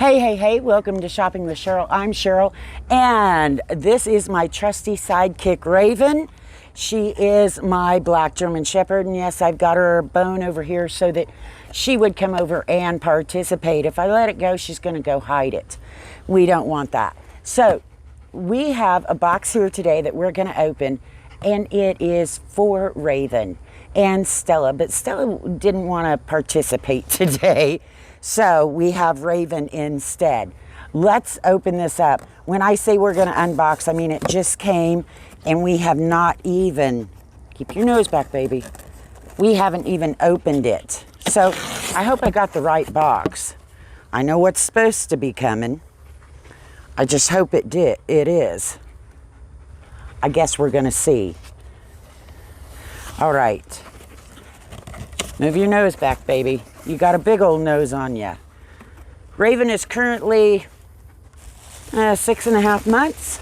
Hey, welcome to Shopping with Cheryl. I'm Cheryl, and this is my trusty sidekick, Raven. She is my black German Shepherd, and yes, I've got her bone over here so that she would come over and participate. If I let it go, she's going to go hide it. We don't want that. So, we have a box here today that we're going to open, and it is for Raven and Stella, but Stella didn't want to participate today. So we have Raven instead. Let's open this up. When I say we're going to unbox, I mean it just came and we have not even, keep your nose back, baby. We haven't even opened it. So I hope I got the right box. I know what's supposed to be coming. I just hope it is. I guess we're going to see. All right. Move your nose back, baby. You got a big old nose on you. Raven is currently 6.5 months.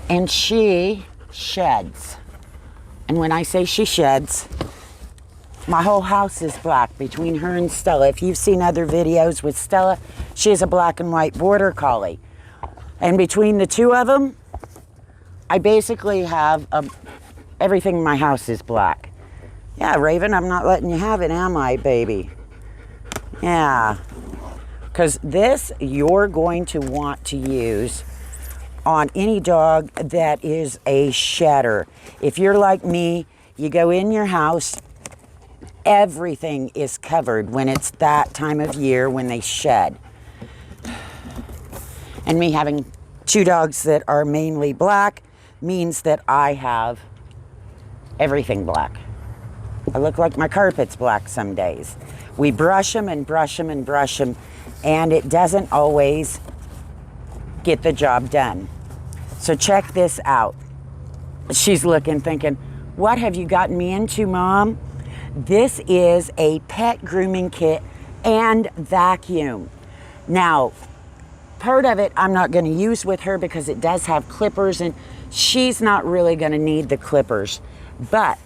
And she sheds. And when I say she sheds, my whole house is black between her and Stella. If you've seen other videos with Stella, she is a black and white Border Collie. And between the two of them, I basically have everything in my house is black. Yeah, Raven, I'm not letting you have it, am I, baby? Yeah. Because this you're going to want to use on any dog that is a shedder. If you're like me, you go in your house, everything is covered when it's that time of year when they shed. And me having two dogs that are mainly black means that I have everything black. I look like my carpet's black some days. We brush them and brush them and brush them, and it doesn't always get the job done. So check this out. She's looking, thinking, what have you gotten me into, Mom? This is a pet grooming kit and vacuum. Now, part of it I'm not going to use with her because it does have clippers, and she's not really going to need the clippers. But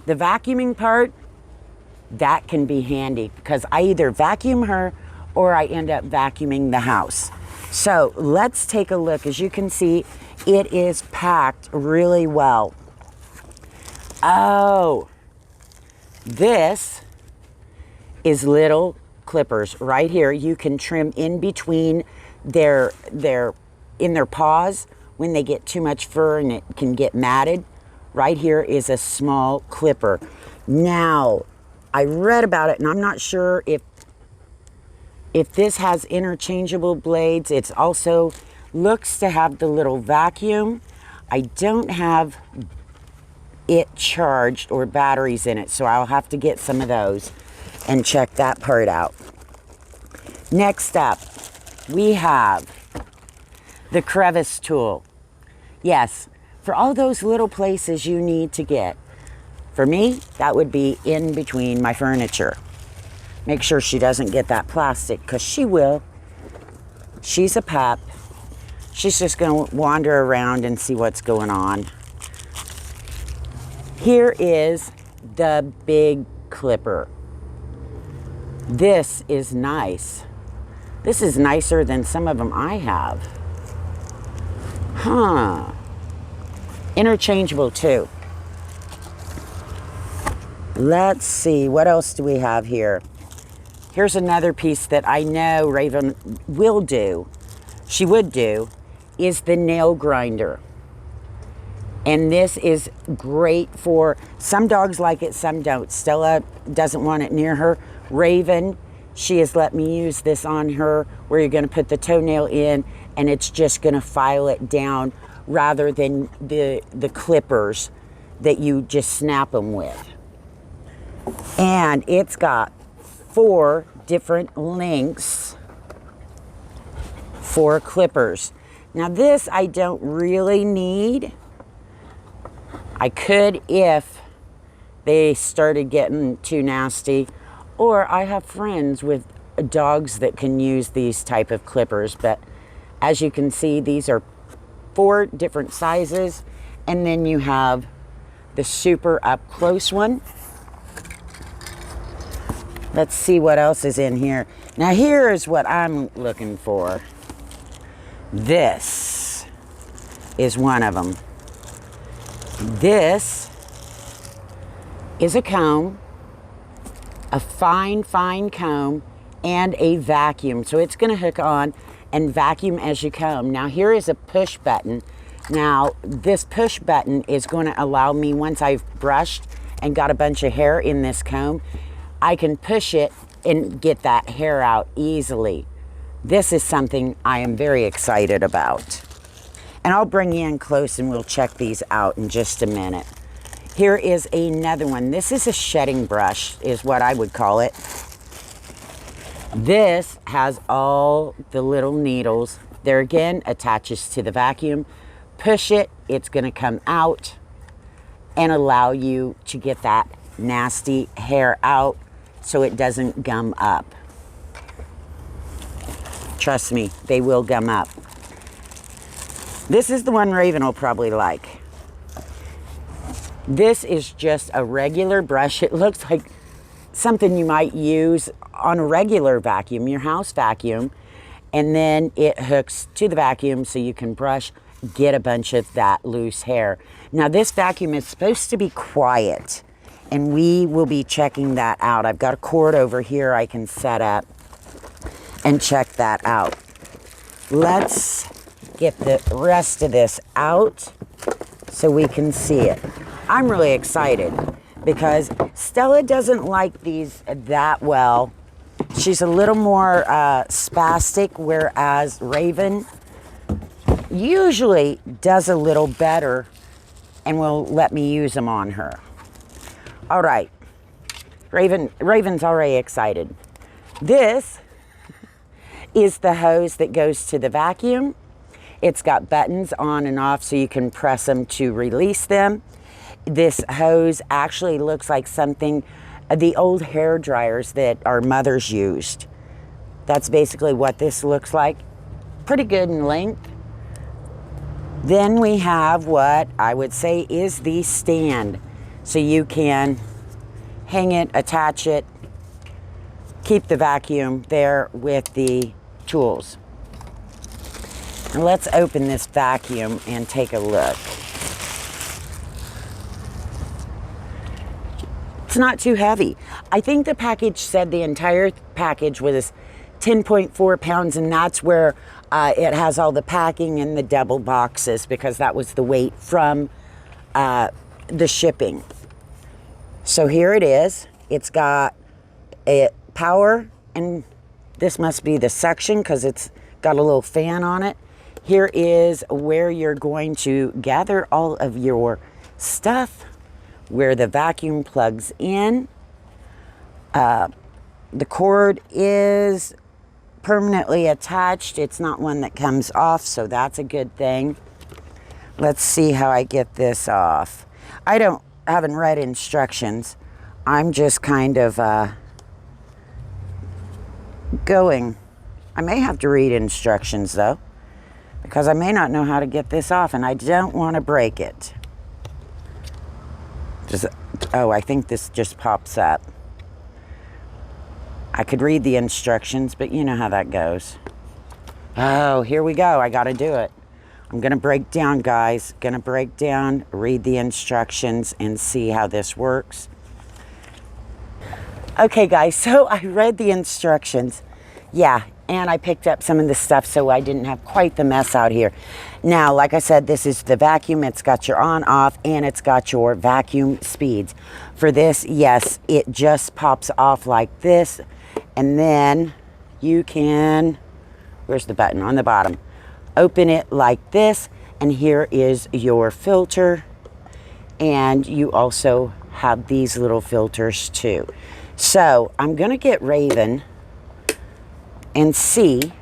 the vacuuming part, that can be handy because I either vacuum her or I end up vacuuming the house. So let's take a look. As you can see, it is packed really well. Oh, this is little clippers right here. You can trim in between their paws when they get too much fur and it can get matted. Right here is a small clipper. Now, I read about it, and I'm not sure if this has interchangeable blades. It's also looks to have the little vacuum. I don't have it charged or batteries in it, so I'll have to get some of those and check that part out. Next up, we have the crevice tool. Yes. For all those little places you need to get. For me, that would be in between my furniture. Make sure she doesn't get that plastic, because she will. She's a pup. She's just going to wander around and see what's going on. Here is the big clipper. This is nice. This is nicer than some of them I have. Huh. Interchangeable too. Let's see, what else do we have here? Here's another piece that I know Raven will do, she would do, is the nail grinder. And this is great for, some dogs like it, some don't. Stella doesn't want it near her. Raven, she has let me use this on her, where you're gonna put the toenail in and it's just gonna file it down, rather than the clippers that you just snap them with. And it's got 4 different lengths for clippers. Now this I don't really need. I could if they started getting too nasty, or I have friends with dogs that can use these type of clippers, but as you can see, these are 4 different sizes, and then you have the super up close one. Let's see what else is in here. Now here is what I'm looking for. This is one of them. This is a comb, a fine comb, and a vacuum. So it's gonna hook on and vacuum as you comb. Now here is a push button. Now this push button is gonna allow me, once I've brushed and got a bunch of hair in this comb, I can push it and get that hair out easily. This is something I am very excited about. And I'll bring you in close and we'll check these out in just a minute. Here is another one. This is a shedding brush, is what I would call it. This has all the little needles. There again, attaches to the vacuum. Push it, it's gonna come out and allow you to get that nasty hair out so it doesn't gum up. Trust me, they will gum up. This is the one Raven will probably like. This is just a regular brush. It looks like something you might use on a regular vacuum, your house vacuum, and then it hooks to the vacuum so you can brush, get a bunch of that loose hair. Now this vacuum is supposed to be quiet, and we will be checking that out. I've got a cord over here I can set up and check that out. Let's get the rest of this out so we can see it. I'm really excited because Stella doesn't like these that well. She's a little more spastic, whereas Raven usually does a little better and will let me use them on her. All right, Raven's already excited. This is the hose that goes to the vacuum. It's got buttons on and off so you can press them to release them. This hose actually looks like something, the old hair dryers that our mothers used. That's basically what this looks like. Pretty good in length. Then we have what I would say is the stand. So you can hang it, attach it, keep the vacuum there with the tools. And let's open this vacuum and take a look. It's not too heavy. I think the package said the entire package was 10.4 pounds, and that's where it has all the packing and the double boxes, because that was the weight from the shipping. So here it is. It's got a power, and this must be the suction because it's got a little fan on it. Here is where you're going to gather all of your stuff, where the vacuum plugs in. The cord is permanently attached. It's not one that comes off, so that's a good thing. Let's see how I get this off. I haven't read instructions. I'm just kind of going. I may have to read instructions though, because I may not know how to get this off, and I don't want to break it. Oh, I think this just pops up. I could read the instructions, but you know how that goes. Oh, here we go. I got to do it. I'm going to break down, guys. Going to break down, read the instructions, and see how this works. Okay, guys, so I read the instructions. Yeah, and I picked up some of the stuff so I didn't have quite the mess out here. Now, like I said, this is the vacuum. It's got your on, off, and it's got your vacuum speeds. For this, yes, it just pops off like this, and then you can, where's the button? On the bottom. Open it like this, and here is your filter, and you also have these little filters too. So I'm gonna get Raven and see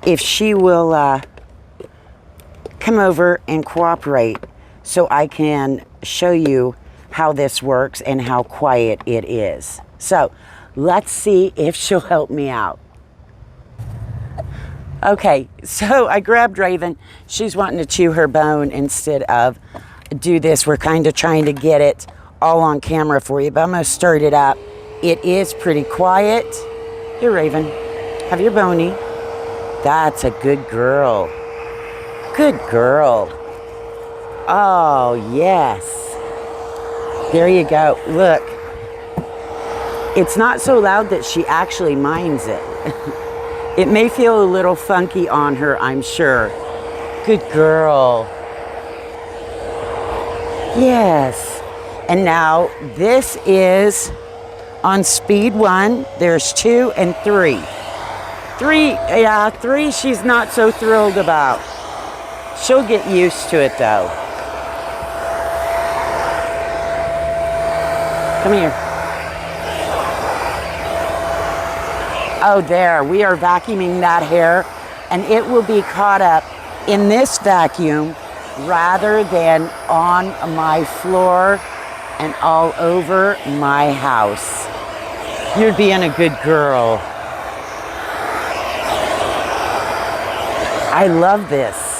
if she will come over and cooperate so I can show you how this works and how quiet it is. So let's see if she'll help me out. Okay, so I grabbed Raven. She's wanting to chew her bone instead of do this. We're kind of trying to get it all on camera for you, but I'm gonna start it up it is pretty quiet. Here, Raven, have your bony. That's a good girl. Good girl. Oh, yes. There you go. Look. It's not so loud that she actually minds it. It may feel a little funky on her, I'm sure. Good girl. Yes. And now this is on speed 1. There's 2 and 3. 3 she's not so thrilled about. She'll get used to it though. Come here. Oh, there, we are vacuuming that hair, and it will be caught up in this vacuum rather than on my floor and all over my house. You're being a good girl. I love this.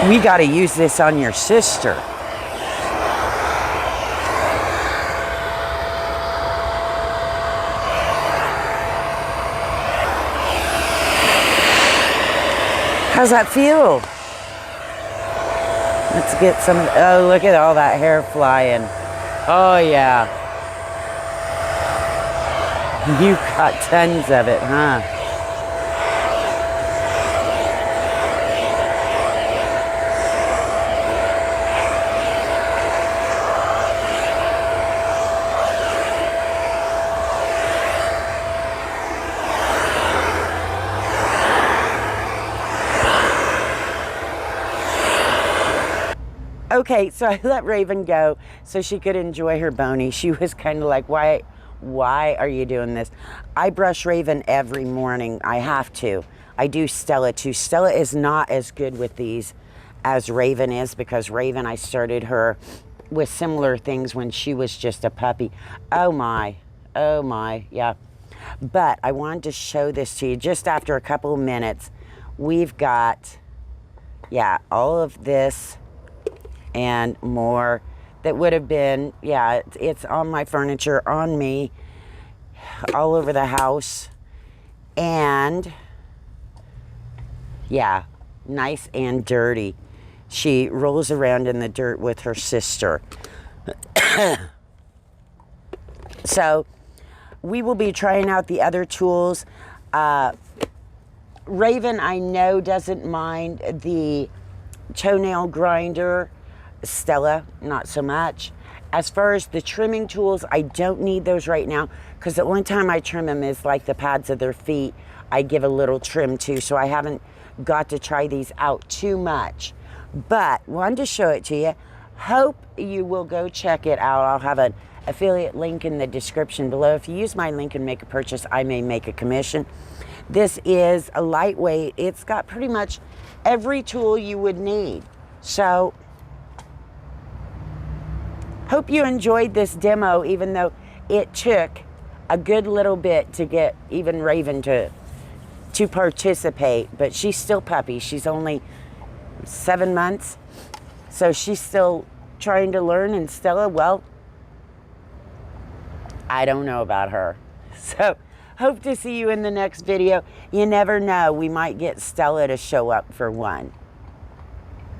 We got to use this on your sister. How's that feel? Let's get some. Oh, look at all that hair flying. Oh, yeah. You got tons of it, huh? Okay, so I let Raven go so she could enjoy her bony. She was kind of like, why are you doing this? I brush Raven every morning. I have to. I do Stella too. Stella is not as good with these as Raven is, because Raven, I started her with similar things when she was just a puppy. Oh my, yeah. But I wanted to show this to you just after a couple of minutes. We've got, yeah, all of this and more that would have been, yeah, it's on my furniture, on me, all over the house. And yeah, nice and dirty. She rolls around in the dirt with her sister. So we will be trying out the other tools. Raven, I know, doesn't mind the toenail grinder. Stella, not so much. As far as the trimming tools, I don't need those right now, because the only time I trim them is like the pads of their feet. I give a little trim to, so I haven't got to try these out too much. But wanted to show it to you. Hope you will go check it out. I'll have an affiliate link in the description below. If you use my link and make a purchase, I may make a commission. This is a lightweight. It's got pretty much every tool you would need. So hope you enjoyed this demo, even though it took a good little bit to get even Raven to participate. But she's still puppy. She's only 7 months, so she's still trying to learn. And Stella, well, I don't know about her. So hope to see you in the next video. You never know, we might get Stella to show up for one.